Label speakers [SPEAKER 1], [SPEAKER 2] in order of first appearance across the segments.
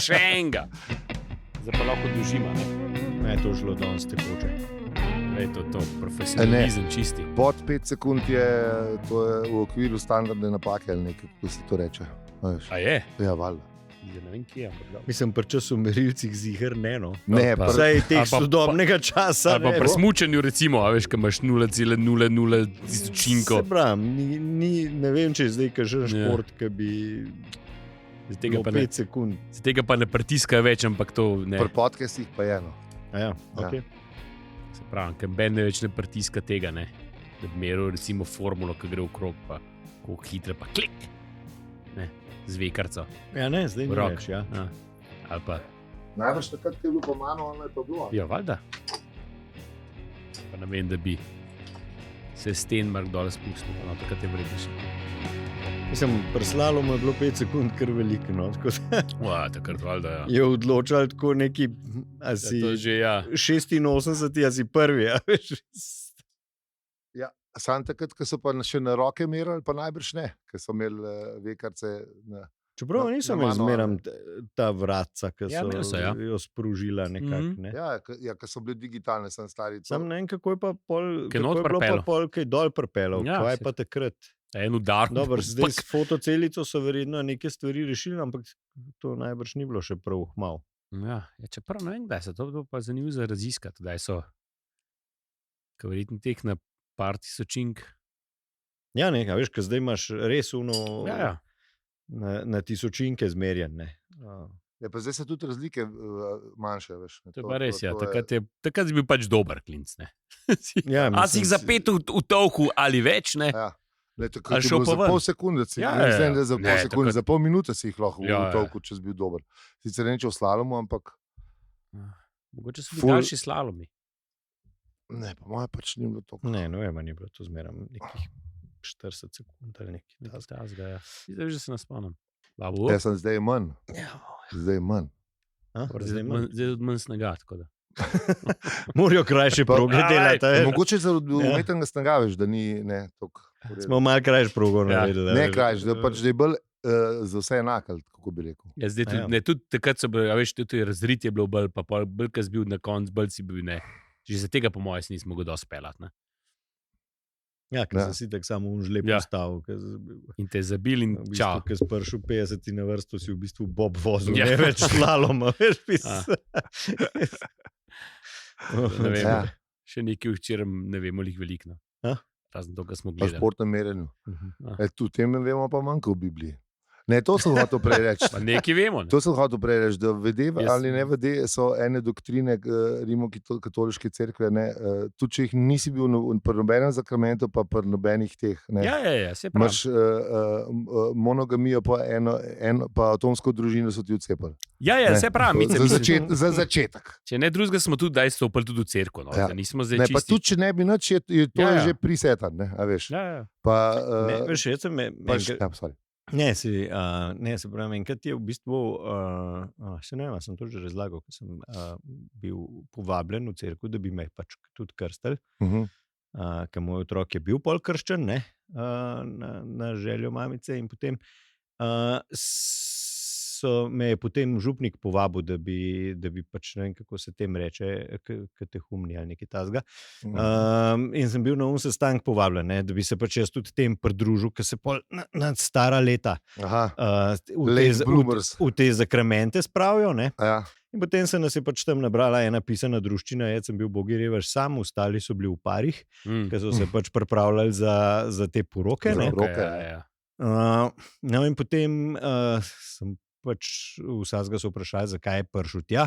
[SPEAKER 1] Še enega. Zdaj pa lahko dužimo.
[SPEAKER 2] Ne, to šlo danes tekoče.
[SPEAKER 1] To profesionalizem čisti.
[SPEAKER 3] Pod 5 sekund je v okviru standardne napake ali nekaj, kako se to reče.
[SPEAKER 1] A je?
[SPEAKER 3] Ja, valjda.
[SPEAKER 1] Ne vem, kje je.
[SPEAKER 2] Mislim, pri času merilcih ziher ne, no.
[SPEAKER 3] Ne,
[SPEAKER 2] Vsaj teh sodobnega časa.
[SPEAKER 1] Ali pa pri smučanju, recimo, a veš, ko imaš 0,00 tisočinko.
[SPEAKER 2] Se pravim, ne vem, če je zdaj kažen šport, ki bi
[SPEAKER 1] tega
[SPEAKER 2] 5 sekund.
[SPEAKER 1] Tega pa ne pritiska več, ampak to ne.
[SPEAKER 3] Pri podcastih pa je eno.
[SPEAKER 2] Ja, okay.
[SPEAKER 1] Se pravi, ker Ben ne več ne pritiska tega, ne. Da bi meril recimo formulo, ki gre v krog, pa koliko hitre, pa klik. Ne. Zvekarco.
[SPEAKER 2] Ja, ne, zdaj ni več, ja.
[SPEAKER 1] Ali pa...
[SPEAKER 3] Najbrž takrat, ki je bilo pa mano, ali je pa bilo.
[SPEAKER 1] Ja, valjda. Pa ne vem, da bi se Stenmark dole spustil, no, takrat je vredno še.
[SPEAKER 2] Mislim, pri slalomu je bilo 5 sekund kar veliko, no, tako da...
[SPEAKER 1] takrat valjda, ja.
[SPEAKER 2] Je odločal tako neki, a si
[SPEAKER 1] to že, ja.
[SPEAKER 2] 86, a si prvi, ja, veš.
[SPEAKER 3] Ja. Sam takrat, ko so pa še na roke merili, pa najbrž ne, ker so imeli vekarce.
[SPEAKER 2] Čeprav niso imeli zmeram ta vratca, ki so jo spružila nekako. Ne?
[SPEAKER 3] Ja, ko so bili digitalne, sem stari.
[SPEAKER 2] Sam ne vem, kako je pa bilo pa pol kaj dol pripelal, kaj je pa takrat.
[SPEAKER 1] En udar.
[SPEAKER 2] Dobro, zdaj s fotocelico so verjetno neke stvari rešili, ampak to najbrž ni bilo še prav malo.
[SPEAKER 1] Ja, čeprav ne vem, kdaj se to pa zanimivo za raziskati, kdaj so, ko verjetno teh na par tisočink.
[SPEAKER 2] Ja, nekaj, veš, ker zdaj imaš res na tisočinke zmerjen.
[SPEAKER 3] Ja, pa zdaj se tudi razlike manjše. Veš,
[SPEAKER 1] to je pa res, ja. Takrat si bil pač dober klinc, ne.
[SPEAKER 2] Ja,
[SPEAKER 1] a si jih za 5 v tolku ali več, ne.
[SPEAKER 3] Ja. Takrat je bilo za pol sekunde, za pol minute si jih lahko v tolku, če si bil dober. Sicer neče v slalomu, ampak...
[SPEAKER 1] Mogoče so bili daljši slalomi.
[SPEAKER 3] Ne, pa moja pač ni bilo toliko.
[SPEAKER 2] Ne, no, ni bilo to zmeram nekih 40 sekund ali nekaj
[SPEAKER 1] tasga, ja. Zdaj že se naspomnim.
[SPEAKER 3] Ja, sem zdaj manj. Zdaj je manj.
[SPEAKER 1] Zdaj je manj snega, tako da.
[SPEAKER 2] Morajo krajše proge delati.
[SPEAKER 3] Mogoče za umetnega snega, veš, da ni toliko.
[SPEAKER 2] Smo malo krajš progo naredili.
[SPEAKER 3] Ne krajš, da pač da je bolj za vse enak, kako bi rekel.
[SPEAKER 1] Ja, zdaj tudi takrat so bili, veš, tudi razrit je bilo bolj, pa bolj, kaj si bil na konc, bolj si bil, ne. Že za tega po moje si nismo mogel dosti pelati, ne?
[SPEAKER 2] Ja, ker si tak samo unžle postavil.
[SPEAKER 1] In te zabil in čau.
[SPEAKER 2] Ker si prišel 50 na vrsto, si v bistvu Bob vozil, ne več slaloma, veš,
[SPEAKER 1] ne vem, še nekaj včeraj ne vemo lih veliko. Razen to, kar smo gledali.
[SPEAKER 3] Na športnem merenju. Tu tem vemo pa manjka v Bibliji. Ne, to sem hotel prej reči.
[SPEAKER 1] Pa nekaj vemo. Ne?
[SPEAKER 3] To sem hotel prej reči, da vede ali ne vede, so ene doktrine Rimokatoliške cerkve, tudi če jih nisi bil pri nobenem zakramentu, pa pri nobenih teh. Ne.
[SPEAKER 1] Ja, se pravi.
[SPEAKER 3] Imaš monogamijo, pa atomsko družino so ti odcepali.
[SPEAKER 1] Ja, se pravi.
[SPEAKER 3] Za začetek.
[SPEAKER 1] Če ne drugega, smo tudi daj stopili tudi v cerko. No. Ja. Nismo zdaj
[SPEAKER 3] čisti. Pa tudi, če ne bi nič, je to že prisetan, ne, a veš.
[SPEAKER 1] Ja.
[SPEAKER 3] Pa,
[SPEAKER 2] ne, veš, jaz sem...
[SPEAKER 3] Ne,
[SPEAKER 2] se pravi, enkrat je v bistvu, še ne vem, sem to že razlagal, ko sem bil povabljen v cerkev, da bi me pač tudi krstili, ker moj otrok je bil pol krščen, ne, na željo mamice in potem me je potem župnik povabil, da bi pač, ne vem, kako se tem reče, katehumni ali nekaj tasga. In sem bil na sestank povabljen, ne, da bi se pač jaz tudi tem pridružil, ker se pol na stara leta v te zakramente spravijo. Ne.
[SPEAKER 3] Ja.
[SPEAKER 2] In potem se nas je pač tam nabrala ena pisana druščina, jaz sem bil bogi revež sam, ostali so bili v parih, ker so se pač pripravljali za te poroke. No in potem sem pač vsega so vprašali, zakaj je prišel tja.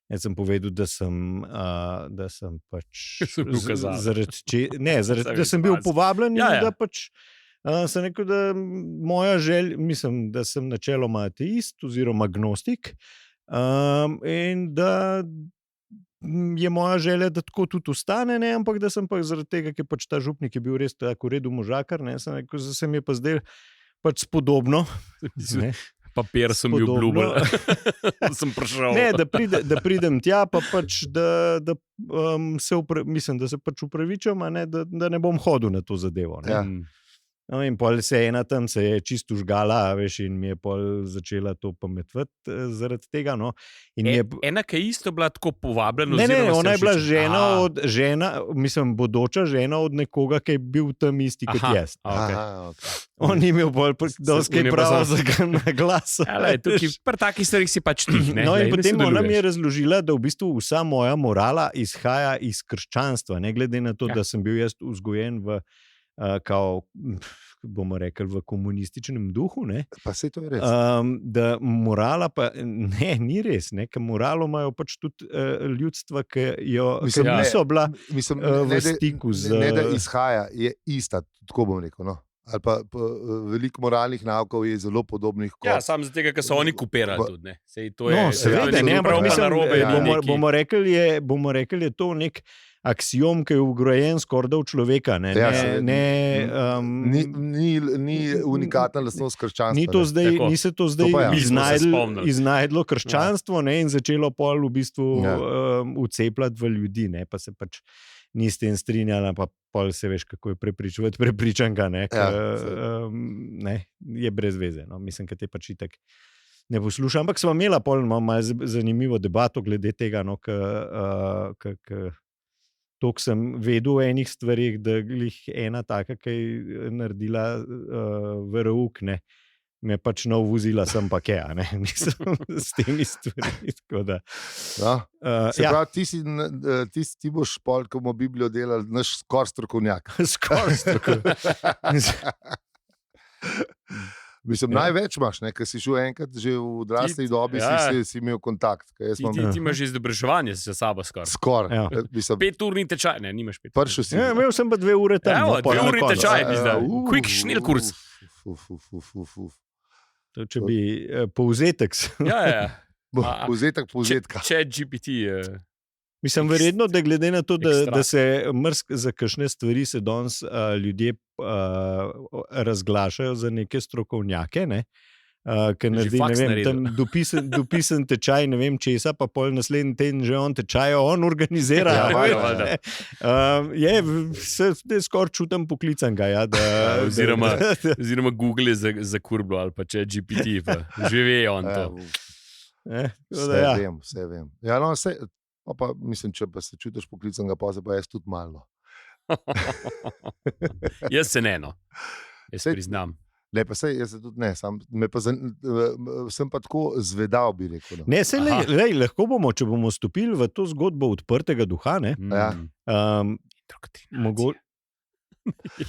[SPEAKER 2] Jaz sem povedal, da sem pač da sem bil povabljen in da pač sem rekel, da moja želja, mislim, da sem načeloma ateist oziroma agnostik in da je moja želja, da tako tudi ostane, ne, ampak da sem pa zaradi tega, ker pač ta župnik je bil res tako v redu možakar, ne, sem rekel, da se mi je pa zdaj pač spodobno, ne.
[SPEAKER 1] Papir sem bil obljubil, sem prišel.
[SPEAKER 2] Ne, da pridem tja, pa pač, da se pač upravičam, da ne bom hodil na to zadevo. Ne.
[SPEAKER 3] Ja.
[SPEAKER 2] No, in pol se ena tam se je čisto žgala, veš, in mi je pol začela to pametvati zaradi tega. No.
[SPEAKER 1] Ena, ki je isto bila tako povabljena.
[SPEAKER 2] Ne, ona je bila bodoča žena od nekoga, ki je bil tam isti kot jaz.
[SPEAKER 1] Okay.
[SPEAKER 2] On je imel bolj dosti prava na glas.
[SPEAKER 1] Pri takih stvarih si pač ti.
[SPEAKER 2] No, in potem ona mi je razložila, da v bistvu vsa moja morala izhaja iz krščanstva, ne glede na to, da sem bil jaz vzgojen v kao, bomo rekli, v komunističnem duhu. Ne?
[SPEAKER 3] Pa se to je res.
[SPEAKER 2] Da morala pa, ne, ni res, ne, ker moralo imajo pač tudi ljudstva, ki niso bila v stiku z...
[SPEAKER 3] Ne, da izhaja, je ista, tako bom rekel, no. Ali pa veliko moralnih naukov je zelo podobnih.
[SPEAKER 1] Ja, samo zato, ker so oni kopirali tudi. Ne. Sej, to je,
[SPEAKER 2] seveda, ne, ampak mislim, bomo rekli, je to nek aksiom, ki je vgrojen skoraj v človeka. Ne,
[SPEAKER 3] ni unikatna lastnost krščanstva.
[SPEAKER 2] Ni se to zdaj iznajdlo krščanstvo, ne, in začelo pol v bistvu vcepljati v ljudi, ne, pa se pač ni s tem strinjala, pa pol se veš, kako je prepričanka, ne, je brez veze. No. Mislim, da te pač itak ne poslušam, ampak sva imela pol malo zanimivo debato glede tega, no, toliko sem vedel o enih stvarih, da glih ena taka, ki je naredila verouk, ne, me pač navozila sem pa kje, ne, mislim, s temi stvarmi.
[SPEAKER 3] Se pravi, ti boš pol, ko bomo Biblijo delali, naš skor strokovnjak.
[SPEAKER 2] Skor strokovnjak.
[SPEAKER 3] Mislim, največ imaš, ker si šel enkrat že v odrasli dobi, si imel kontakt.
[SPEAKER 1] Ti imaš izobraževanje za sabo skoraj.
[SPEAKER 3] Skoraj.
[SPEAKER 1] 5-urni tečaj, ne, nimaš 5.
[SPEAKER 3] Pršel si.
[SPEAKER 2] Imel sem pa 2 ure tam.
[SPEAKER 1] 2 urni tečaj, quick schnell kurs.
[SPEAKER 2] Če bi povzetek.
[SPEAKER 3] Povzetek povzetka.
[SPEAKER 1] Chat GPT.
[SPEAKER 2] Mislim, verjetno, da glede na to, da se za kakšne stvari se danes ljudje razglašajo za neke strokovnjake, ne, ker naredi, ne vem, tam dopisen tečaj, ne vem česa, pa pol naslednji teden že on tečaj, on organizira. Se skoraj čutim poklican ga.
[SPEAKER 1] Oziroma Google je za kurblo ali pa Chat GPT, pa že ve on to.
[SPEAKER 3] Vse vem. Ja, no, pa mislim, če pa se čutiš poklicanega, pa se pa jaz tudi malo.
[SPEAKER 1] Jaz se ne, no. Jaz priznam.
[SPEAKER 3] Ne, pa sej, jaz se tudi ne. Sem pa tako zvedal, bi rekel. No.
[SPEAKER 2] Ne, sej, lahko bomo, če bomo stopili v to zgodbo odprtega duha, ne?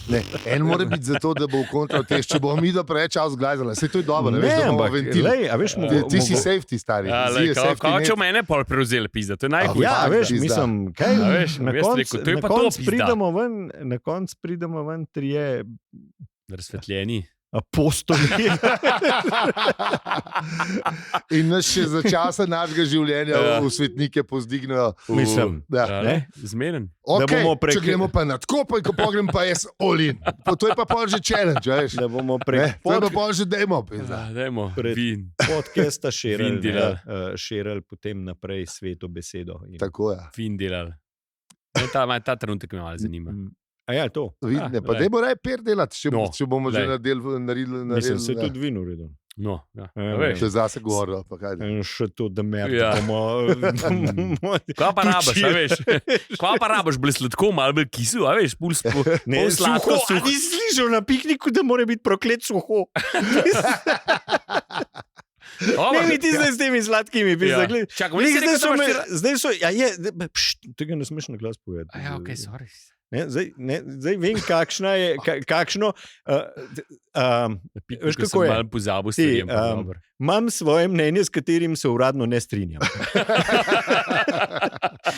[SPEAKER 3] Ne, en mora biti zato, da bo v kontra če bomo mi da preveč vzglajzali. Sej to je dobro, ti si safety, stari.
[SPEAKER 1] Kako če mene pol prevzeli pizda, to je najhujše.
[SPEAKER 2] Ja, veš, mislim, kaj na konc pridemo ven trije
[SPEAKER 1] razsvetljeni
[SPEAKER 2] apostoli.
[SPEAKER 3] In nas še za časa našega življenja v svetnike pozdignejo.
[SPEAKER 2] Mislim,
[SPEAKER 1] zmeren.
[SPEAKER 3] Če gremo pa na tako, ko pogrem pa jaz olin. To je pa pol že challenge, veš.
[SPEAKER 2] Da bomo
[SPEAKER 3] to je pa pol že dejmo.
[SPEAKER 2] Podcasta širili potem naprej sveto besedo.
[SPEAKER 3] Tako je.
[SPEAKER 1] Fin delal. Ta trenutek me malo zanima.
[SPEAKER 2] A ja, to.
[SPEAKER 3] Ne, pa dajmo raje delati, če bomo že naredili.
[SPEAKER 2] Mislim, se tudi vin uredil.
[SPEAKER 1] No, ja.
[SPEAKER 3] Še zase govoril.
[SPEAKER 2] Še to, da
[SPEAKER 1] Kva pa rabaš, a veš? Kva pa rabaš, bolj sladko, malo bolj kisu, a veš? Pol sladko.
[SPEAKER 2] A nisi slišal na pikniku, da mora biti proklet suho? Ne, mi ti zdaj s temi sladkimi pizdagli. Zdaj so, tega ne smeš na glas povedati.
[SPEAKER 1] Ja, okej, sorry.
[SPEAKER 2] Zdaj vem, kakšno veš, kako je.
[SPEAKER 1] Malo pozabil stvari.
[SPEAKER 2] Imam svoje mnenje, s katerim se uradno ne strinjam.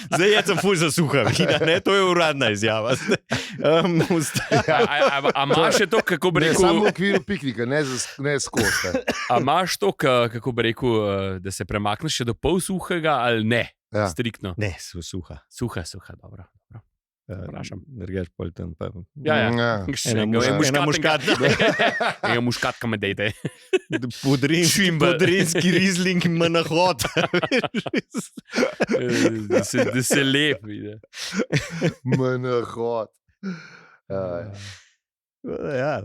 [SPEAKER 2] Zdaj jaz sem ful za suha vina, ne? To je uradna izjava.
[SPEAKER 1] A imaš še to, kako bi rekel...
[SPEAKER 3] Samo v okviru piknika, ne skozi.
[SPEAKER 1] A imaš to, kako bi rekel, da se premakneš še do pol suhega ali ne? Striktno.
[SPEAKER 2] Ne, suha.
[SPEAKER 1] Suha, dobro.
[SPEAKER 2] Nergaš pol tam pa...
[SPEAKER 1] Ena muškatka me dejte.
[SPEAKER 2] Podrinski rizling ima nahod.
[SPEAKER 1] Da se lep vidi.
[SPEAKER 3] Ima nahod.
[SPEAKER 2] Ja,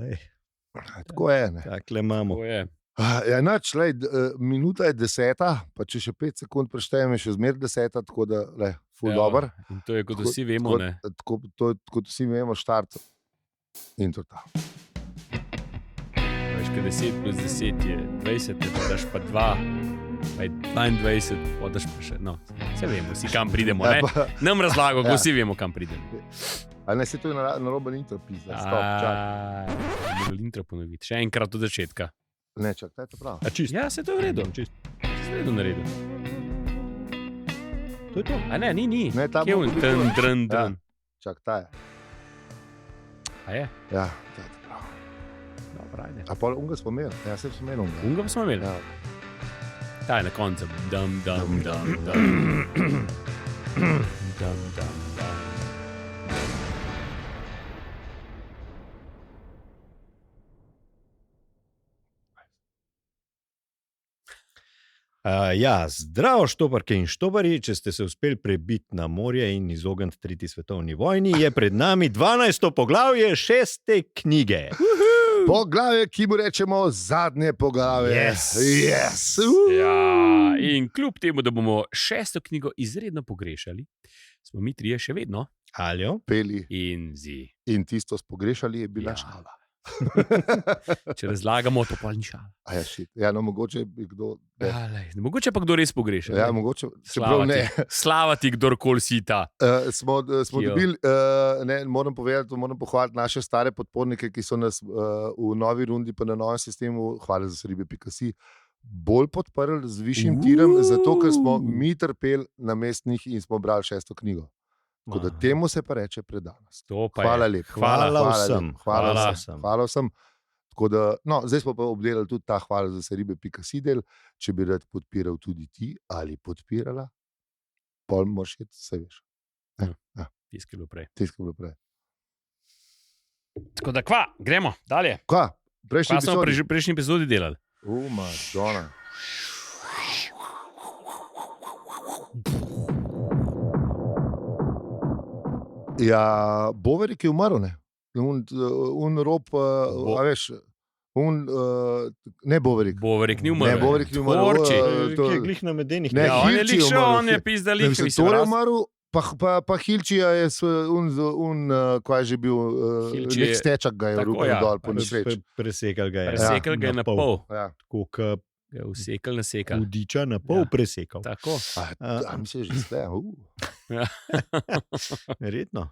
[SPEAKER 3] Tako je. Ne.
[SPEAKER 2] takle imamo.
[SPEAKER 1] To je.
[SPEAKER 3] Ja, nač, lej, minuta je 10, pa če še 5 sekund preštejem, je še zmer 10, tako da je ful dober.
[SPEAKER 1] In to je, kot vsi vemo, ne.
[SPEAKER 3] To je, kot vsi vemo, štart. In to ta.
[SPEAKER 1] Veš, kad 10 plus 10 je 20, pa daš pa 2, pa je 22, pa daš pa še, no, vse vemo, vsi kam pridemo, ne. Nam razlago, ko vsi vemo, kam pridemo.
[SPEAKER 3] Ali ne, se to je na roben intro pizda, stop, čak.
[SPEAKER 1] Moral intro ponoviti, še enkrat od začetka.
[SPEAKER 3] Ne, čak, to je to prav.
[SPEAKER 2] A čist?
[SPEAKER 1] Ja, se to je v redu.
[SPEAKER 2] Čist.
[SPEAKER 1] Se v redu naredil.
[SPEAKER 2] To je to.
[SPEAKER 1] A ne, ni.
[SPEAKER 3] Ne, ta
[SPEAKER 1] Kje
[SPEAKER 3] bo
[SPEAKER 1] on,
[SPEAKER 3] tudi
[SPEAKER 1] drn.
[SPEAKER 3] Čak, ta je.
[SPEAKER 1] A je?
[SPEAKER 3] Ja, to je to prav.
[SPEAKER 1] Dobro, ajde.
[SPEAKER 3] A pol unga smo imeli? Ja, se smo imeli unga.
[SPEAKER 1] Unga pa smo imeli.
[SPEAKER 3] Ja.
[SPEAKER 1] Ta je na koncu. Dum. Dum.
[SPEAKER 2] Zdravo, štoparke in štopari, če ste se uspeli prebiti na morje in izogniti 3. svetovni vojni, je pred nami 12. poglavje 6. knjige.
[SPEAKER 3] Poglavje, ki mu rečemo zadnje poglavje. Yes.
[SPEAKER 1] Ja, in kljub temu, da bomo 6. knjigo izredno pogrešali, smo mi trije še vedno.
[SPEAKER 2] Aljo?
[SPEAKER 3] Peli
[SPEAKER 1] In zi.
[SPEAKER 3] in tisto spogrešali je bila
[SPEAKER 1] Ja.
[SPEAKER 3] šala.
[SPEAKER 1] Če razlagamo, to pa ni šala.
[SPEAKER 3] A ja, shit. Ja, no, mogoče bi kdo... Ne.
[SPEAKER 1] Mogoče pa kdo res pogreša.
[SPEAKER 3] Ja, mogoče,
[SPEAKER 1] Slava
[SPEAKER 3] čeprav ne.
[SPEAKER 1] ti, slava ti, kdorkoli si ta.
[SPEAKER 3] Smo
[SPEAKER 1] Jo.
[SPEAKER 3] dobili, ne, moram povedati, moram pohvaliti naše stare podpornike, ki so nas v novi rundi, pa na novem sistemu, hvala za ribe.si, bolj podprli z višjim tirom, zato ker smo mi trpeli na mestnih in smo brali 6. knjigo. Tako da temu se pa reče predanost.
[SPEAKER 1] To pa
[SPEAKER 3] Hvala
[SPEAKER 1] je.
[SPEAKER 3] lepa.
[SPEAKER 2] Hvala vsem.
[SPEAKER 3] Hvala vsem. Tako da, no, zdaj smo pa obdelali tudi ta hvala za ribe.si del. Če bi rad podpiral tudi ti ali podpirala, pol moraš iti, se veš.
[SPEAKER 1] Tiskaj bilo prej.
[SPEAKER 3] Tiskaj bilo prej.
[SPEAKER 1] Tako da kva, gremo dalje.
[SPEAKER 3] Kva?
[SPEAKER 1] Kva smo v prejšnji epizodi delali?
[SPEAKER 3] Madonna. Ja, Boverik je umrl, ne? Un rob, a veš, ne Boverik.
[SPEAKER 1] Boverik ni umrl.
[SPEAKER 3] Ne, Boverik ni umrl.
[SPEAKER 1] Tvorči.
[SPEAKER 2] Ki je glih na medenih.
[SPEAKER 3] Ne,
[SPEAKER 1] Ja, on je
[SPEAKER 3] Hilči je
[SPEAKER 1] lik šel,
[SPEAKER 3] umrl.
[SPEAKER 1] on je pizda lik.
[SPEAKER 3] Ne, to je umrl, pa Hilčija je kaj je že bil,
[SPEAKER 1] Hilči je-
[SPEAKER 3] nek stečak ga je
[SPEAKER 1] tako,
[SPEAKER 3] rupil
[SPEAKER 1] ja,
[SPEAKER 3] dol po nesreči.
[SPEAKER 2] Presekal ga je.
[SPEAKER 1] Presekal ga je na pol.
[SPEAKER 3] Ja.
[SPEAKER 2] Tako kot
[SPEAKER 1] Ga je usekal, nasekal.
[SPEAKER 2] hudiča na pol
[SPEAKER 1] Ja.
[SPEAKER 2] presekal.
[SPEAKER 1] Tako.
[SPEAKER 3] A misliš, že ste?
[SPEAKER 2] Verjetno.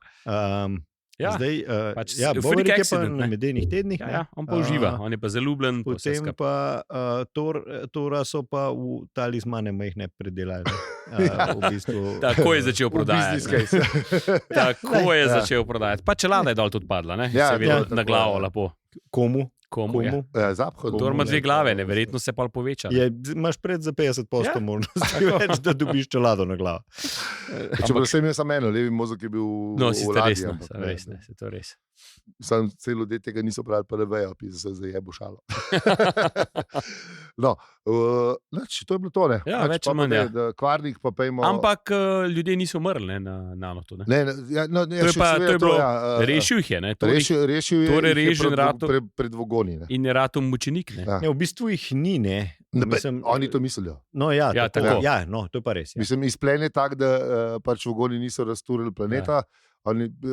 [SPEAKER 1] Ja,
[SPEAKER 2] Zdaj,
[SPEAKER 1] pač
[SPEAKER 2] Boverik
[SPEAKER 1] freak
[SPEAKER 2] je pa
[SPEAKER 1] accident,
[SPEAKER 2] na
[SPEAKER 1] ne.
[SPEAKER 2] medenih tednih.
[SPEAKER 1] ja, on pa uživa, on je pa zaljubljen. pa vse
[SPEAKER 2] Potem
[SPEAKER 1] skupaj.
[SPEAKER 2] pa Tora so pa v talizmane majhne predelali. V bistvu,
[SPEAKER 1] Tako je začel prodajati.
[SPEAKER 3] Business case.
[SPEAKER 1] Tako je
[SPEAKER 3] Ja.
[SPEAKER 1] začel prodajati. Pa čelada je dol tudi padla, ne?
[SPEAKER 3] Ja,
[SPEAKER 1] Seveda,
[SPEAKER 3] ja,
[SPEAKER 1] na
[SPEAKER 3] tako
[SPEAKER 1] glavo
[SPEAKER 3] je.
[SPEAKER 1] lepo.
[SPEAKER 2] Komu?
[SPEAKER 1] Komu? Ja.
[SPEAKER 3] Zapad.
[SPEAKER 1] Kdor ima dve glave, ne, verjetno se pa poveča.
[SPEAKER 2] Imaš pred za 50%
[SPEAKER 1] Ja.
[SPEAKER 2] možnosti več, da dobiš čelado na glavo.
[SPEAKER 3] Če pa sem jaz samo eno, levi mozek je bil
[SPEAKER 1] No,
[SPEAKER 3] v
[SPEAKER 1] si
[SPEAKER 3] ladji,
[SPEAKER 1] res,
[SPEAKER 3] ampak ne,
[SPEAKER 1] res, ne, se to res.
[SPEAKER 3] Sam cel ljudje tega niso brali, pa ne vejo, pisa se zdaj je bošalo. No, to je bilo to, ne?
[SPEAKER 1] Ja, več ali manj, ja.
[SPEAKER 3] Kvarnik pa pejmo...
[SPEAKER 1] Ampak ljudje niso umrli, ne, na noto. Ne.
[SPEAKER 3] Ne, ja, no,
[SPEAKER 1] To je
[SPEAKER 3] še
[SPEAKER 1] pa,
[SPEAKER 3] seveda
[SPEAKER 1] to je bilo,
[SPEAKER 3] ja,
[SPEAKER 1] rešil jih je, ne.
[SPEAKER 3] Rešil je,
[SPEAKER 1] torej
[SPEAKER 3] jih je
[SPEAKER 1] režen ratov-
[SPEAKER 3] pred vogoni. Ne?
[SPEAKER 1] In je rato mučenik, ne.
[SPEAKER 3] Ja.
[SPEAKER 2] Ne, v bistvu jih ni. Ne. Mislim,
[SPEAKER 3] Oni to mislijo.
[SPEAKER 2] No, ja,
[SPEAKER 1] Ja,
[SPEAKER 2] tako,
[SPEAKER 1] tako.
[SPEAKER 2] ja, no, to je pa res. Ja.
[SPEAKER 3] Mislim, izplen je tak, da pač vogoni niso razturili planeta.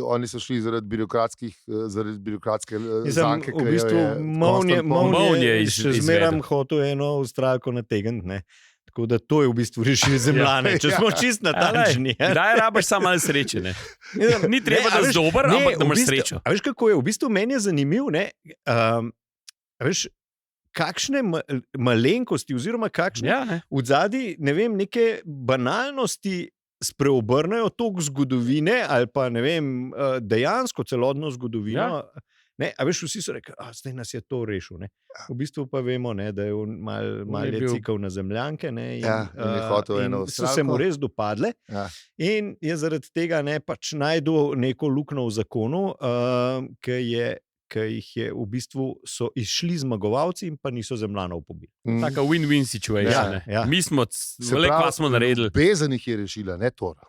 [SPEAKER 3] Oni so šli zaradi birokratske zanke.
[SPEAKER 2] V bistvu Mavn je še zmeraj
[SPEAKER 1] izvedel.
[SPEAKER 2] hotel eno Avstralko nategniti. Ne. Tako da to je v bistvu rešil zemljane, če smo čist natančni.
[SPEAKER 1] Kdaj rabiš samo malo sreče, ne. Ni treba, da si dober, ampak da imaš srečo.
[SPEAKER 2] A veš, kako je? V bistvu meni je zanimiv, ne? A veš, kakšne malenkosti oziroma kakšne
[SPEAKER 1] Ja, ne.
[SPEAKER 2] v zadnji, ne vem, neke banalnosti spreobrnejo tok zgodovine ali pa ne vem, dejansko celotno zgodovino.
[SPEAKER 1] Ja.
[SPEAKER 2] Ne, a veš, vsi so rekli, zdaj nas je to rešil. Ne. V bistvu pa vemo, ne, da je mal je
[SPEAKER 1] bil-
[SPEAKER 2] cikal na zemljanke. Ne,
[SPEAKER 3] Ja, in je hotel eno
[SPEAKER 2] in so se mu
[SPEAKER 3] Avstralko.
[SPEAKER 2] res dopadle.
[SPEAKER 3] Ja.
[SPEAKER 2] In je zaradi tega ne pač najdel neko luknjo v zakonu, ki jih je v bistvu so izšli zmagovalci in pa niso zemljanov pobili.
[SPEAKER 1] Taka win-win situation.
[SPEAKER 2] Ja,
[SPEAKER 1] ne.
[SPEAKER 2] ja.
[SPEAKER 1] Mi smo,
[SPEAKER 3] Se
[SPEAKER 1] le
[SPEAKER 3] pravi,
[SPEAKER 1] kva smo naredili.
[SPEAKER 3] Ljubezen jih je rešila, ne Tor.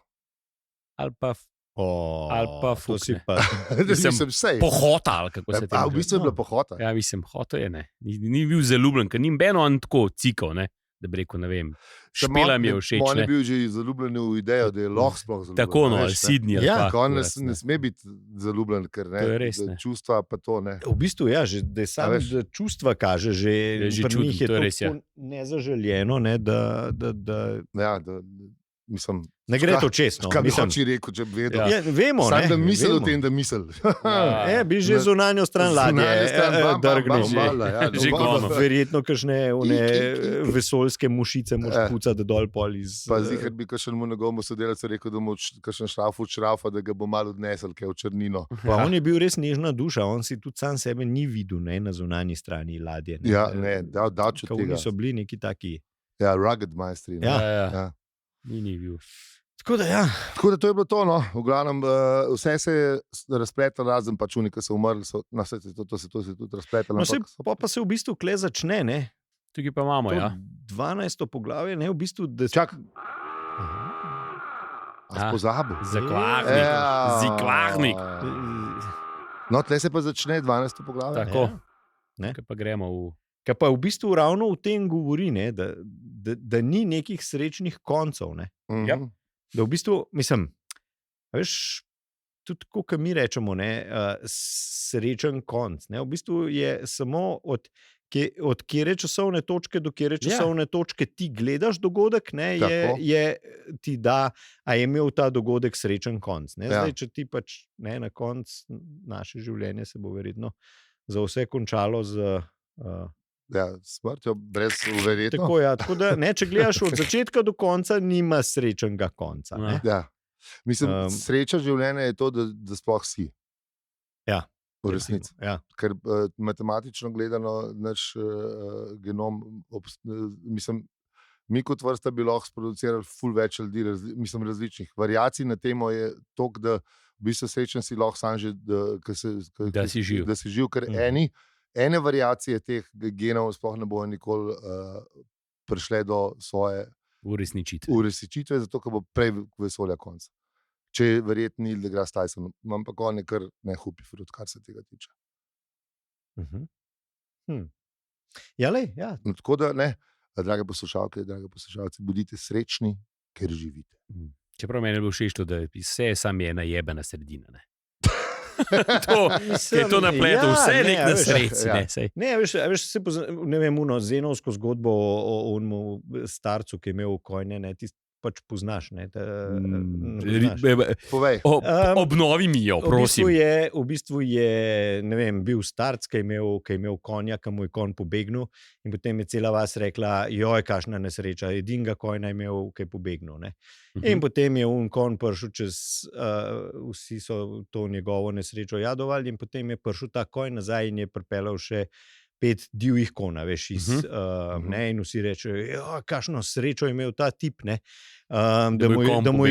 [SPEAKER 1] Ali pa Ali pa
[SPEAKER 2] to si
[SPEAKER 1] fuk,
[SPEAKER 2] pa.
[SPEAKER 3] Mislim, sej.
[SPEAKER 1] pohota, ali kako se
[SPEAKER 3] A
[SPEAKER 1] temu
[SPEAKER 3] v bistvu je bila pohota.
[SPEAKER 1] Ja, mislim, hotel je, ne. Ni bil zaljubljen, ker ni beno on tako cikal, ne. Da bi rekel, ne vem, Špela mi je všeč,
[SPEAKER 3] On je
[SPEAKER 1] ne.
[SPEAKER 3] bil že zaljubljen v idejo, da je lahko sploh zaljubljen.
[SPEAKER 1] Tako, no, ali
[SPEAKER 3] veš, ne.
[SPEAKER 1] Sydney, ali
[SPEAKER 2] Ja,
[SPEAKER 1] pa.
[SPEAKER 3] On
[SPEAKER 1] kurac,
[SPEAKER 3] ne sme biti zaljubljen, ker ne,
[SPEAKER 1] To je res, ne.
[SPEAKER 3] čustva pa to ne.
[SPEAKER 2] V bistvu, ja, že, da je
[SPEAKER 3] A
[SPEAKER 2] samo
[SPEAKER 3] veš?
[SPEAKER 2] da čustva kaže, že,
[SPEAKER 1] Je že
[SPEAKER 2] pri
[SPEAKER 1] čudno,
[SPEAKER 2] njih je
[SPEAKER 1] to je
[SPEAKER 2] to
[SPEAKER 1] res, ja.
[SPEAKER 2] tako nezaželjeno, ne, da
[SPEAKER 3] Ja, mislim,
[SPEAKER 2] ne gre to čestno.
[SPEAKER 3] Kaj bi
[SPEAKER 2] Mislim,
[SPEAKER 3] hoči rekel, če bi vedel?
[SPEAKER 1] Ja.
[SPEAKER 2] ja, vemo,
[SPEAKER 3] Sam
[SPEAKER 2] ne,
[SPEAKER 3] da misel o
[SPEAKER 2] vemo.
[SPEAKER 3] tem, da misel.
[SPEAKER 1] Ja.
[SPEAKER 2] Bi že zunanjo stran ladje drgnil.
[SPEAKER 1] Že gono.
[SPEAKER 2] Verjetno kakšne vesoljske mušice moš pucati dol pol iz...
[SPEAKER 3] Pa zihar bi kakšnemu njegovemu sodelavcu rekel, da mu kakšen šraf od šrafa, da ga bo malo odnesel, kaj v črnino.
[SPEAKER 2] Pa on je bil res nežna duša, on si tudi sam sebe ni videl, ne, na zunanji strani ladje. Ne.
[SPEAKER 3] Ja, ne, davč od
[SPEAKER 2] Kao
[SPEAKER 3] tega.
[SPEAKER 2] oni so bili neki taki.
[SPEAKER 3] Ja, rugged majstri. ne.
[SPEAKER 2] Ja.
[SPEAKER 3] Ja.
[SPEAKER 1] Ni bil.
[SPEAKER 2] Tako da ja.
[SPEAKER 3] Tako da to je bilo to, no. V glavnem, vse se je razpletlo, razen pač oni, ki so umrli, vse to se tudi razpletlo.
[SPEAKER 2] No, pa se v bistvu kle začne, ne.
[SPEAKER 1] Tukaj pa imamo,
[SPEAKER 2] To
[SPEAKER 1] ja.
[SPEAKER 2] 12. poglavje, ne, v bistvu... Da...
[SPEAKER 3] Čak,
[SPEAKER 1] Ja.
[SPEAKER 3] pozabil.
[SPEAKER 1] Zaklarnik.
[SPEAKER 3] Ja.
[SPEAKER 1] Ziklarnik.
[SPEAKER 3] No, tle se pa začne 12. poglavje.
[SPEAKER 1] Tako.
[SPEAKER 2] Ne.
[SPEAKER 1] Kaj pa gremo v...
[SPEAKER 2] Kaj pa v bistvu ravno v tem govori, ne, da ni nekih srečnih koncev. Ne.
[SPEAKER 3] Mhm.
[SPEAKER 1] Ja.
[SPEAKER 2] Da v bistvu, mislim, veš, tudi kot mi rečemo, ne, srečen konc. Ne, v bistvu je samo od kere časovne točke do kere časovne točke ti gledaš dogodek, ne,
[SPEAKER 3] Tako.
[SPEAKER 2] ti da, a je imel ta dogodek srečen konc. Ne.
[SPEAKER 3] Ja.
[SPEAKER 2] Zdaj, če ti pač ne, na konc naše življenje se bo verjetno za vse končalo z...
[SPEAKER 3] Ja, smrtjo brez verjetno.
[SPEAKER 2] Tako, ja, tako da, ne, če gledaš od začetka do konca, nima srečnega konca. Ne?
[SPEAKER 3] Ja. Mislim, sreča življenja je to, da sploh si.
[SPEAKER 2] Ja.
[SPEAKER 3] V resnici.
[SPEAKER 2] Ja.
[SPEAKER 3] Ker matematično gledano naš genom, mislim, mi kot vrsta bi lahko sproducirali ful več ljudi, mislim, različnih variacij na temo je toliko, da v bistvu srečen si lahko sam že,
[SPEAKER 1] Da si živ.
[SPEAKER 3] Da si živ, ker ene variacije teh genov sploh ne bojo nikoli prišle do svoje uresničitve, zato ker bo prej vesolja konc. Če je verjetno Neil deGrasse Tyson, ampak on je kar nehupi frut, kar se tega tiče.
[SPEAKER 2] Ja, lej, ja.
[SPEAKER 3] No, tako da, ne, drage poslušalke, drage poslušalci, bodite srečni, ker živite.
[SPEAKER 1] Čeprav meni je bilo všeč, da vse je sam ena jebena sredina. Ne? To je to napleto, vse je nek na sredi.
[SPEAKER 2] Veš, ne vem, zenovsko zgodbo o onmu starcu, ki je imel kojne, ne, ti pač poznaš. Ne,
[SPEAKER 3] Povej.
[SPEAKER 1] Obnovi mi jo, prosim.
[SPEAKER 2] V bistvu je ne vem, bil starc, ki je imel konja, ki mu je konj pobegnil in potem je cela vas rekla, joj, kakšna nesreča, edinega konja je imel, ki je pobegnil. Ne. In potem je konj prišel čez, vsi so to njegovo nesrečo jadovali in potem je prišel ta konj nazaj in je pripeljal še 5 divjih konj, veš, ne, in vsi rečejo, kakšno srečo je imel ta tip, ne, da mu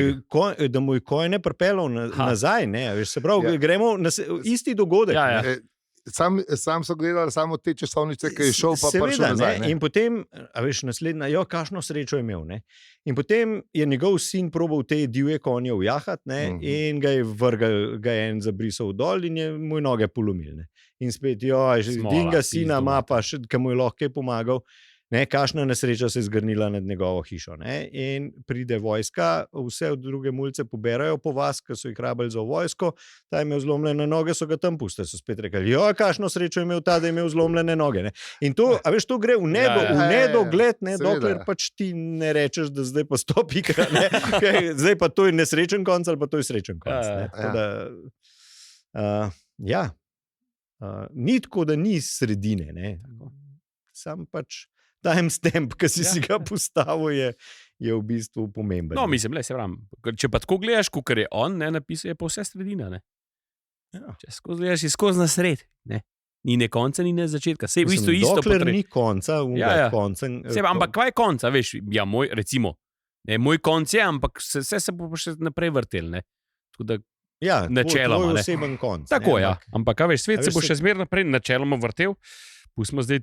[SPEAKER 2] je konj ne pripeljal nazaj, ne, veš, se pravi, gremo na isti dogodek.
[SPEAKER 3] Ja, ja. Sam so gledali samo te časovnice, ki je šel, pa prišel nazaj.
[SPEAKER 2] Ne? In potem, veš, naslednja, kakšno srečo je imel. Ne? In potem je njegov sin probal te divje konje ujahati, ne? In ga je vrgal, ga je en zabrisal dol in je mu noge polomil. Ne? In spet, dinga sina ima pa še, ki mu je lahko pomagal. Ne, kakšna nesreča se je zgrnila nad njegovo hišo. Ne? In pride vojska, vse od druge mulce poberajo po vas, ki so jih rabili za vojsko, ta je imel zlomljene noge, so ga tam pustili, so spet rekli, kakšno srečo je imel ta, da je imel zlomljene noge. Ne? In to, a veš, to gre v nedogled, ne, dokler pač ti ne rečeš, da zdaj pa stopi, zdaj pa to je nesrečen konc ali pa to je srečen konc. Ni tako, da ni sredine, ne? Sam pač timestamp, ki si ga postavil, je v bistvu pomemben.
[SPEAKER 1] No, mislim, se pravim, če pa tako gledaš, kot je on napisal, je pa vse sredina. Ne? Ja. Če skozi gledaš, je skozi na sred. Ne? Ni ne konca, ni ne začetka. Sej v bistvu isto.
[SPEAKER 2] Dokler ni konca, konca.
[SPEAKER 1] Ampak kaj je konca, veš, ja, moj konc je, ampak vse se bo še naprej vrtel.
[SPEAKER 2] Ja,
[SPEAKER 1] načeloma.
[SPEAKER 2] Tvoj oseben konc.
[SPEAKER 1] Tako je, ampak veš, svet se bo še zmeraj naprej načeloma vrtel. pustimo zdaj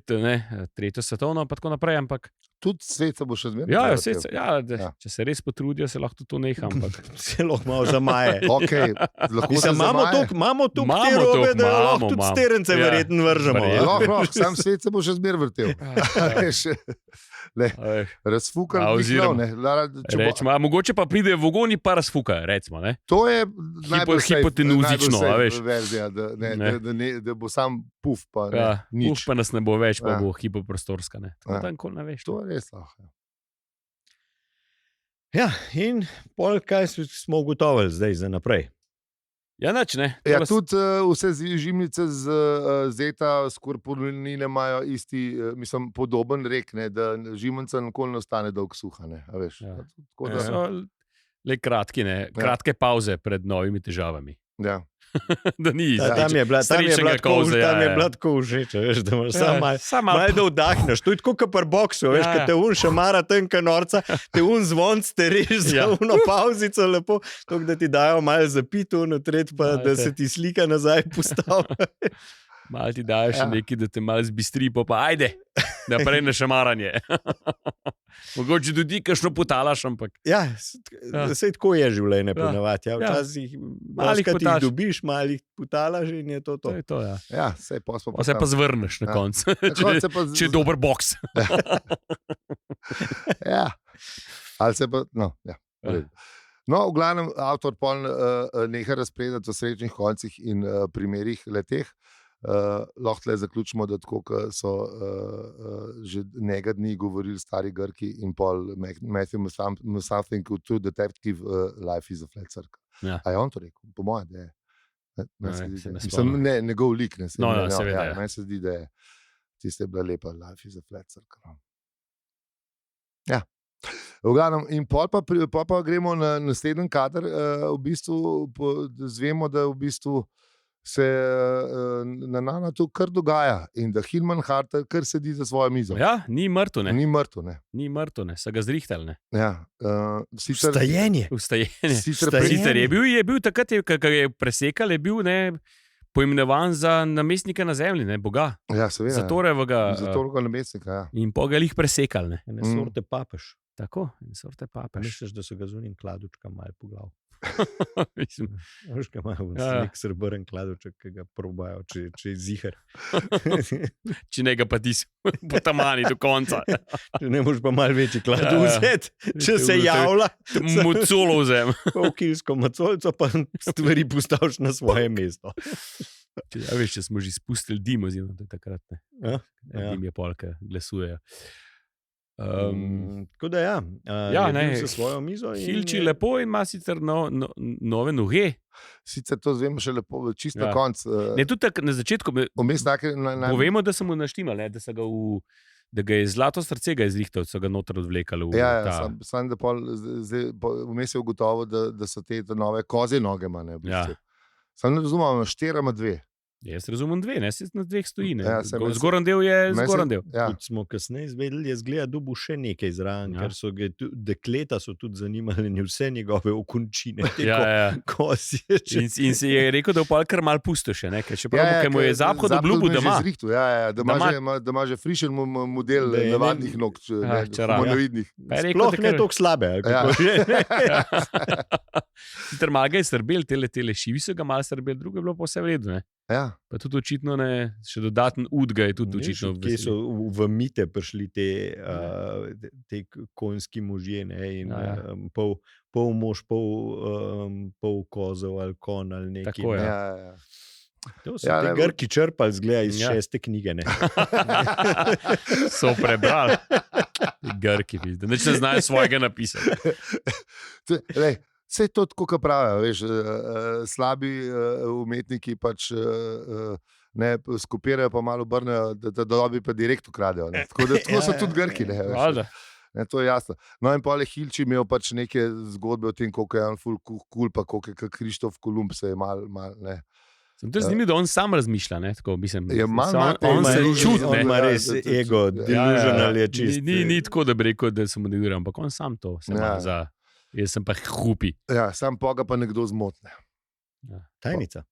[SPEAKER 1] tretjo svetovno, pa tako naprej, ampak
[SPEAKER 3] Tudi svet se bo še zmeraj.
[SPEAKER 1] če se res potrudijo, se lahko to neha.
[SPEAKER 2] Se lahko malo zamaje.
[SPEAKER 3] Okay,
[SPEAKER 2] imamo tu te robe, da lahko tudi sterence verjetno vržemo.
[SPEAKER 3] Lahko, sam svet se bo še zmeraj vrtel. Razfukan
[SPEAKER 1] rečemo, mogoče pa pride v ogoni pa razfuka, recimo. Ne?
[SPEAKER 3] To je
[SPEAKER 1] hipotenuzično,
[SPEAKER 3] verzija, da bo sam puf, pa nič.
[SPEAKER 1] Puf pa nas ne bo več, pa bo hipoprostorska. Ne? Tako ne veš.
[SPEAKER 3] To je res lahko.
[SPEAKER 2] Ja, in pol, kaj smo ugotovili zdaj za naprej?
[SPEAKER 1] Ja, nič, ne.
[SPEAKER 3] Ja, tudi vse žimnice z zeta skorpionine imajo isti, podoben rek, ne, da žimnica nikoli ne ostane dolgo suha. Ne, a veš.
[SPEAKER 1] Ja.
[SPEAKER 3] So
[SPEAKER 1] le kratki, ne. Kratke pauze pred novimi težavami.
[SPEAKER 3] Ja.
[SPEAKER 1] Da ni
[SPEAKER 2] tam je bila tako všeč, veš, da imaš samo malo da vdahneš. To je tako kot pri boksu, veš, kad te še mara tenka norca, te zvonc te rež za uno pauzico lepo, tako da ti dajo malo zapito, tret pa da se ti slika nazaj postavi.
[SPEAKER 1] Malo ti dajo še nekaj, da te malo zbistri, pa ajde, naprej na šamaranje. Mogoče tudi kakšno potalaš, ampak...
[SPEAKER 2] Ja, sej tako je življenje ponavadi. Včasih malih ti dobiš, malih potalaš in je to.
[SPEAKER 1] To je to, ja.
[SPEAKER 3] Ja, sej
[SPEAKER 1] se pa zvrneš na koncu, če je dober boks.
[SPEAKER 3] Ja, ali se pa... No, v glavnem, avtor pol nekaj razpredati o srečnih koncih in primerih leteh. Lahko le zaključimo, da tako, ko so že nekaj dni govorili stari Grki in pol Matthew Something with True Detective Life is a Flat Circle.
[SPEAKER 1] Ja.
[SPEAKER 3] A je on to rekel? Po mojem, da je. Ne, njegov lik. Meni se zdi, da je tiste bila lepa Life is a Flat Circle. Ja. V glavnem, in pol pa gremo na naslednji kader, v bistvu zvemo, da v bistvu se na to kar dogaja in da Hilman Harter kar sedi za svojo mizo.
[SPEAKER 1] Ja, ni mrtev, ne.
[SPEAKER 3] Ni mrtev, ne.
[SPEAKER 1] So ga zrihtali, ne.
[SPEAKER 3] Ja.
[SPEAKER 2] Vstajenje.
[SPEAKER 1] Sicer je bil takrat, ko je presekal, je bil poimenovan za namestnika na zemlji, ne, Boga.
[SPEAKER 3] Ja, seveda.
[SPEAKER 1] Za Torovega
[SPEAKER 3] namestnika, ja.
[SPEAKER 1] In Boga jih presekal, ne.
[SPEAKER 2] Ene sorte papež.
[SPEAKER 1] Tako, ene sorte papež.
[SPEAKER 2] Misliš, da so ga zunim kladučka malo po glavu? Veš, kaj imajo nek srbren kladuček, ki ga probajo, če je zihar.
[SPEAKER 1] Če ne ga pa ti po tamani do konca.
[SPEAKER 2] Če ne moš pa malo večji kladu vzeti, če se javlja.
[SPEAKER 1] Mucolo vzem.
[SPEAKER 2] Polkilsko macolco pa stvari postaviš na svoje mesto.
[SPEAKER 1] Ja, veš, če smo že spustili dim, oziroma to je takrat, ne. Dim je polka, glasujejo.
[SPEAKER 2] Tako da je bil s svojo mizo.
[SPEAKER 1] Hilči lepo in ima sicer nove noge.
[SPEAKER 3] Sicer to zvemo še lepo, čist na koncu.
[SPEAKER 1] Ne, tudi na začetku. Povemo, da so mu naštimali, da ga je zlato srce izrihtal, so ga noter odvlekali.
[SPEAKER 3] Sam da vmes je ugotovil, da so te nove kozje noge. Sam ne razumem, 4 ima 2.
[SPEAKER 1] Jaz razumem 2, ne, se na 2 stoji. Zgoren del je zgoren del.
[SPEAKER 2] Tudi smo kasneje izvedeli, je zgleda, da bo še nekaj zraven, ker so dekleta so tudi zanimali vse njegove okončine. Kozje.
[SPEAKER 1] In se je rekel, da bo kar malo pusto še, ne, ker še prav, ker mu je Zapad obljubil, da ima.
[SPEAKER 3] Da ima že frišen model navadnih nog, humanoidnih.
[SPEAKER 2] Sploh ne toliko slabe.
[SPEAKER 1] Sicer malo ga je srbel, tele šivi so ga malo srbel, drugo je bilo pa vse v redu, ne.
[SPEAKER 3] Ja.
[SPEAKER 1] Pa tudi očitno ne, še dodaten udga je tudi očitno.
[SPEAKER 2] Kje so v mite prišli te konjski možje, ne, in pol mož, pol kozel ali kon ali nekaj.
[SPEAKER 1] Tako je.
[SPEAKER 2] To so te Grki črpali, zgleda iz 6. knjige, ne.
[SPEAKER 1] So prebrali. Grki, da neč ne znajo svojega napisati.
[SPEAKER 3] Vse to tako, kot pravijo, veš, slabi umetniki pač skopirajo, pa malo obrnejo, da dobi pa direkt ukradejo. Tako so tudi Grki. To je jasno. No in pol je Hilči imel pač neke zgodbe o tem, koliko je on ful cool, pa koliko je Krištof Kolumb se je mal, ne.
[SPEAKER 1] To je zanimivo, da on sam razmišlja, ne, tako mislim.
[SPEAKER 2] On se čuti, ne. Ima res ego, delusional je čist.
[SPEAKER 1] Ni tako, da bi rekel, da se mu delira, ampak on sam to se ima za... Jaz sem pa hupi.
[SPEAKER 3] Ja, sam poga pa nekdo zmotne.
[SPEAKER 2] Tajnica.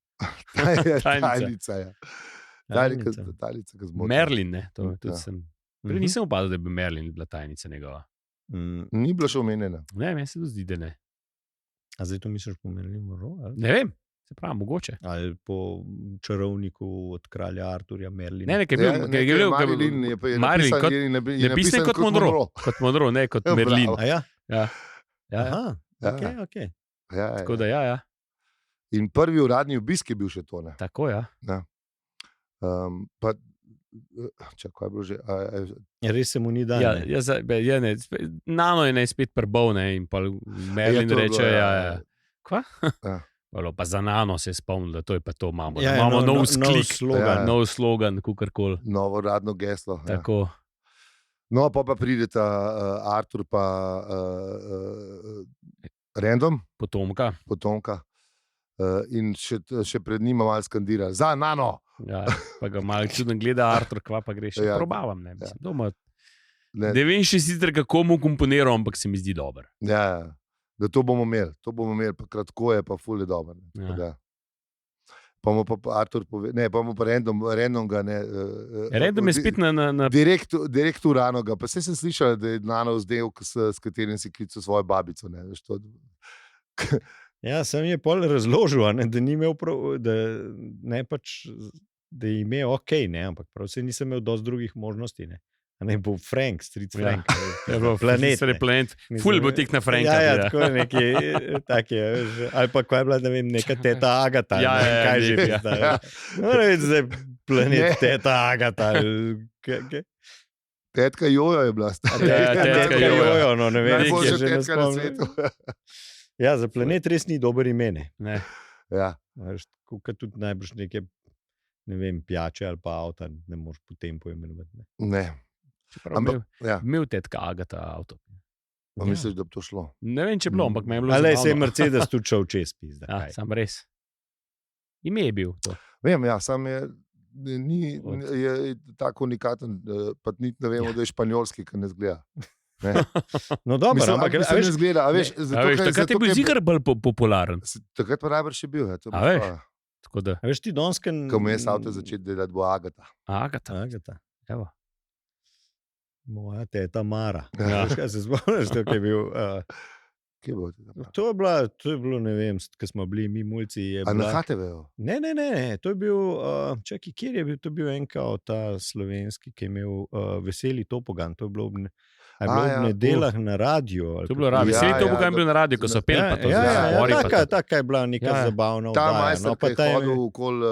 [SPEAKER 3] Tajnica, ja.
[SPEAKER 2] Tajnica.
[SPEAKER 3] Tajnica, ki zmoti.
[SPEAKER 1] Merlin, ne, to tudi
[SPEAKER 3] Ja.
[SPEAKER 1] sem. Prej nisem opazil, da bi Merlin bila tajnica njegova.
[SPEAKER 3] Ni bila še omenjena.
[SPEAKER 1] Ne, meni se to zdi, da ne.
[SPEAKER 2] A zdaj to misliš po Marilyn Monroe? Ali?
[SPEAKER 1] Ne vem, se pravi, mogoče.
[SPEAKER 2] Ali po čarovniku od kralja Arturja Merlina?
[SPEAKER 1] Ne, ker je bil
[SPEAKER 3] Marilyn je
[SPEAKER 1] napisan kot Monroe. Kot Monroe, ne kot Merlin.
[SPEAKER 2] A ja?
[SPEAKER 1] Ja.
[SPEAKER 2] Aha,
[SPEAKER 3] Ja.
[SPEAKER 2] okay.
[SPEAKER 1] Tako da ja.
[SPEAKER 3] In prvi uradni obisk je bil še to. Ne?
[SPEAKER 1] Tako, ja.
[SPEAKER 3] Pa, kaj je bilo že?
[SPEAKER 2] Res se mu ni dal.
[SPEAKER 1] Nano je spet prbov, ne, in pa Merlin reče, kva?
[SPEAKER 3] Ja.
[SPEAKER 1] Pa za Nano se je spomnil, da to je pa to imamo.
[SPEAKER 2] Ja,
[SPEAKER 1] imamo nov
[SPEAKER 2] sklik,
[SPEAKER 1] slogan, nov slogan, kukorkoli.
[SPEAKER 3] Novo radno geslo.
[SPEAKER 1] Tako.
[SPEAKER 3] Ja. No, pa prideta Artur pa Random, potomka. In še pred njima malo skandira. Za Nano!
[SPEAKER 1] Ja, pa ga malo čudno gleda Artur, kva pa greš. Ja. Probavam, ne. Mislim, doma. Ne vem še sicer, kako mu komponiral, ampak se mi zdi dober.
[SPEAKER 3] Ja, da to bomo imeli, pa kratko je, pa ful je dober. Ja. Pa mu pa Artur pove, ne, pa mu pa Random ga ne.
[SPEAKER 1] Random je spet na...
[SPEAKER 3] Direkt Urano ga, pa sem slišal, da je Nano zdaj, s katerim si klical svojo babico, ne, veš to.
[SPEAKER 2] Ja, sem je pol razložil, ne, da ni imel prav, da ne pač, da je imel ok, ne, ampak prav se nisem imel dosti drugih možnosti, ne. A ne bo Frank, stric Frank.
[SPEAKER 1] Ja, planet. Ful bo tek na Franka.
[SPEAKER 2] Ja, tako je neki, tak je, ali pa kaj je bila, ne vem, neka teta Agata.
[SPEAKER 1] Ja,
[SPEAKER 2] kaj že bi zdaj. No, ne vem, zdaj planet teta Agata.
[SPEAKER 3] Tetka Jojo je bila.
[SPEAKER 2] Tetka Jojo, no ne vem.
[SPEAKER 3] Najboljša tetka na svetu.
[SPEAKER 2] Ja, za planet res ni dober imene.
[SPEAKER 3] Ja.
[SPEAKER 2] Kot tudi najbrž neke, ne vem, pijače ali pa avta, ne moreš potem poimenovati.
[SPEAKER 3] Ne.
[SPEAKER 1] Imel tetka Agata avto.
[SPEAKER 3] Misliš, da bi to šlo?
[SPEAKER 1] Ne vem, če bilo, ampak me je bilo zabavno.
[SPEAKER 2] Ali se je Mercedes tudi šel čez pizda.
[SPEAKER 1] Ja, sam res. Ime je bil to.
[SPEAKER 3] Vem, ja, sam je tako unikaten, pa niti ne vemo, da je španjolski, ki ne zgleda. Ne.
[SPEAKER 2] No dobro,
[SPEAKER 3] ampak ne zgleda.
[SPEAKER 1] Takrat je bil zigar bolj popularen.
[SPEAKER 3] Takrat pa najbrž še bil.
[SPEAKER 1] A veš? Tako da.
[SPEAKER 2] A veš ti Donsken...
[SPEAKER 3] Ko mu je avto začeti delati, bo Agata.
[SPEAKER 1] Agata. Evo.
[SPEAKER 2] Moja teta Mara.
[SPEAKER 1] Ja.
[SPEAKER 2] Veš, kaj se spomniš, to je bil...
[SPEAKER 3] Kje bo teta Mara?
[SPEAKER 2] To je bilo, ne vem, ko smo bili mi mulci.
[SPEAKER 3] A na HTV-u?
[SPEAKER 2] Ne, to je bil, čakaj, kjer je bil, to je bil enka od ta slovenski, ki je imel Veseli topogan, to je bilo v nedeljah na radiju.
[SPEAKER 1] To je bilo radio, Veseli topogan je bil na radiju, ko so pel pa to.
[SPEAKER 2] Ja, taka je bila neka zabavna
[SPEAKER 3] ta
[SPEAKER 2] oddaja.
[SPEAKER 3] majster, ki je hodil okoli,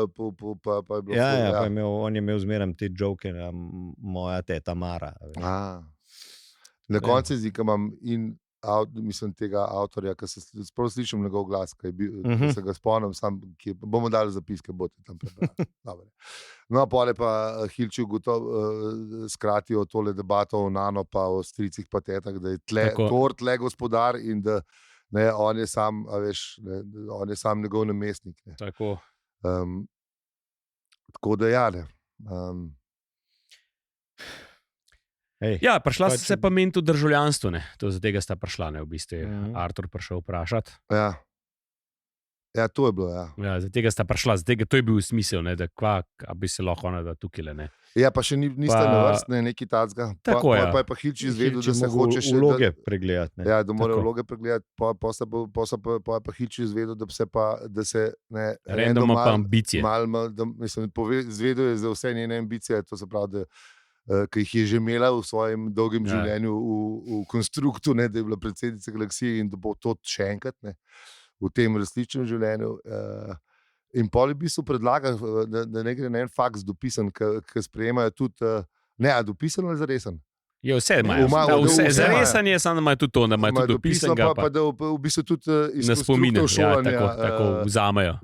[SPEAKER 3] pa je bilo...
[SPEAKER 2] Ja, on je imel zmeraj te joke, moja teta Mara.
[SPEAKER 3] Na koncu jezika imam in mislim tega avtorja, ki se sprav slišim njegov glas, ki se ga spomnim, bomo dali zapiske, bote tam prebrali. No, pole pa Hilči skratijo tole debato o Nano pa o stricih pa tetah, da je tle gospodar in da ne, on je sam, a veš, ne, on je sam njegov namestnik. Ne.
[SPEAKER 1] Tako.
[SPEAKER 3] Tako da ja, ne.
[SPEAKER 1] Ja, prišla se pa meni tudi državljanstvo, ne. To za tega sta prišla, ne, v bistvu Artur prišel vprašati.
[SPEAKER 3] Ja, to je bilo, ja.
[SPEAKER 1] Ja, za tega sta prišla, za tega to je bil smisel, ne, da kva, a bi se lahko ona da tukaj, ne.
[SPEAKER 3] Ja, pa še niste na vrst, ne, neki tacga.
[SPEAKER 1] Tako, ja.
[SPEAKER 3] Pa je pa Hilči izvedel, da se hoče še...
[SPEAKER 2] vloge pregledati, ne.
[SPEAKER 3] Ja, da mora vloge pregledati, pa je pa Hilči izvedel, da se ne...
[SPEAKER 1] Randoma pa ambicije.
[SPEAKER 3] Mislim, izvedel je za vse njene ambicije, to se pravi, da ki jih je že imela v svojem dolgem življenju v konstruktu, ne, da je bila predsednica galaksije in da bo to še enkrat, ne, v tem resničnem življenju. In pol v bistvu predlaga, da ne gre na en faks dopisan, ki sprejemajo tudi, ne, a dopisan ali zaresen?
[SPEAKER 1] Je vse imajo. Zaresan je, samo da imajo tudi to, da imajo tudi dopisan.
[SPEAKER 3] Pa da v bistvu tudi
[SPEAKER 1] iz konstruktov šolanja tako
[SPEAKER 3] vzamejo,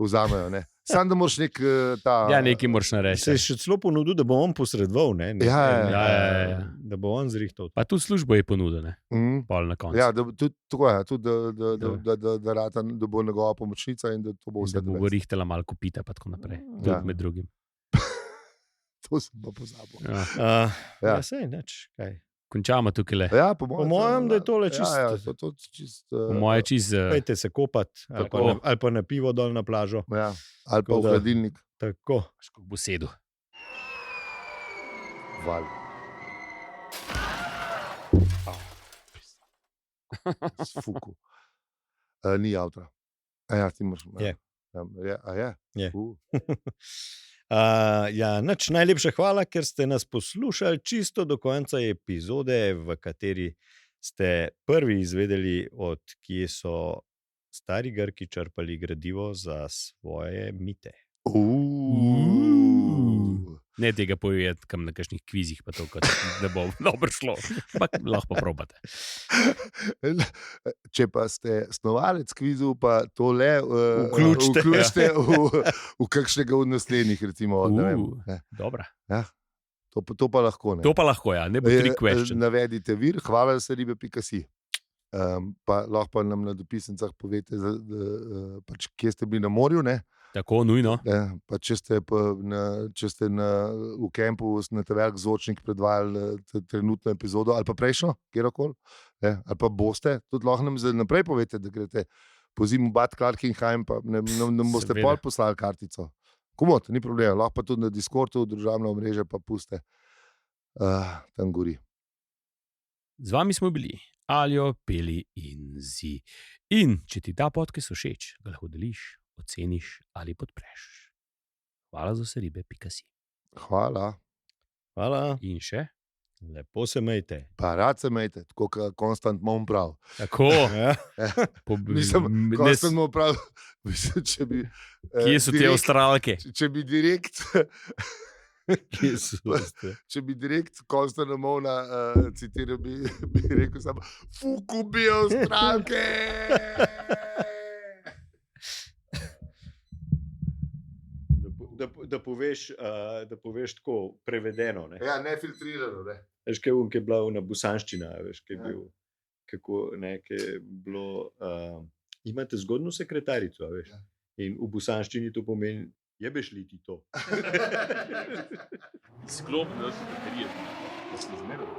[SPEAKER 3] ne. Sam da moraš nek ta...
[SPEAKER 1] Ja, nekaj moraš narediti.
[SPEAKER 2] Se je še celo ponudil, da bo on posredoval, ne?
[SPEAKER 1] Ja.
[SPEAKER 2] Da bo on zrihtal.
[SPEAKER 1] Pa tudi službo je ponudil, ne? Pol na koncu.
[SPEAKER 3] Ja, da bo njegova pomočnica in da to bo vse.
[SPEAKER 1] Da bo rihtala malo kopita, pa tako naprej. Tudi med drugim.
[SPEAKER 3] To sem pa pozabil.
[SPEAKER 2] Ja, sej, neč, kaj.
[SPEAKER 1] Končamo tukaj le.
[SPEAKER 3] Ja,
[SPEAKER 2] po mojem, da je tole čisto.
[SPEAKER 3] Ja, to čist...
[SPEAKER 1] Po moje čisto...
[SPEAKER 2] Pejte se kopati, ali pa na pivo dol na plažo.
[SPEAKER 3] Ja, ali pa v hladilnik.
[SPEAKER 2] Tako.
[SPEAKER 1] Kako bo sedel.
[SPEAKER 3] Val. Fuku. Ni avtra. Ja, ti moraš.
[SPEAKER 2] Je.
[SPEAKER 3] Je.
[SPEAKER 2] Ja, najlepša hvala, ker ste nas poslušali čisto do konca epizode, v kateri ste prvi izvedeli, od kje so stari Grki črpali gradivo za svoje mite.
[SPEAKER 1] Ne tega povedati, kam na kakšnih kvizih, pa to, da bo dobro šlo. Ampak lahko probate.
[SPEAKER 3] Če pa ste snovalec kvizu, pa to le
[SPEAKER 2] Vključite
[SPEAKER 3] v kakšnega od naslednjih, recimo.
[SPEAKER 1] Dobra.
[SPEAKER 3] Ja, to pa lahko. Ne?
[SPEAKER 1] To pa lahko, ja. Ne bo trick question.
[SPEAKER 3] Navedite vir, hvala za ribe.si. Pa lahko pa nam na dopisnicah povete, pač, kje ste bili na morju, ne?
[SPEAKER 1] Tako, nujno.
[SPEAKER 3] Pa če ste v kempu na velik zvočnik predvajali trenutno epizodo, ali pa prejšnjo, kjerokoli, ali pa boste, tudi lahko nam zdaj naprej povete, da greste po zimu Bad Clarkenheim, pa nam boste pol poslali kartico. Komot, ni problema, lahko pa tudi na Discordu, družabno omrežje, pa puste. Tam gori.
[SPEAKER 1] Z vami smo bili Aljo, Peli in Zi. In če ti ta podcast všeč, ga lahko deliš, oceniš ali podpreš. Hvala za vse ribe.si.
[SPEAKER 3] Hvala.
[SPEAKER 1] In še?
[SPEAKER 2] Lepo se mejte.
[SPEAKER 3] Pa rad se mejte, tako kot Konstant Mon prav.
[SPEAKER 1] Tako.
[SPEAKER 3] Konstant Mon prav. Če bi,
[SPEAKER 1] kje so te Avstralke?
[SPEAKER 3] Če bi direkt... Če bi direkt Konstant Mona citiral, bi rekel samo Fuku bi Avstralke!
[SPEAKER 2] Da poveš tako prevedeno. Ne?
[SPEAKER 3] Ja, ne filtrirano. Ne?
[SPEAKER 2] Veš, kaj je bila ona bosanščina, veš, kaj je bil, kako je bilo, imate zgodno sekretarico, veš, in v bosanščini to pomeni, jebeš li ti to?
[SPEAKER 1] Sklop, da si baterije, da si zmeril.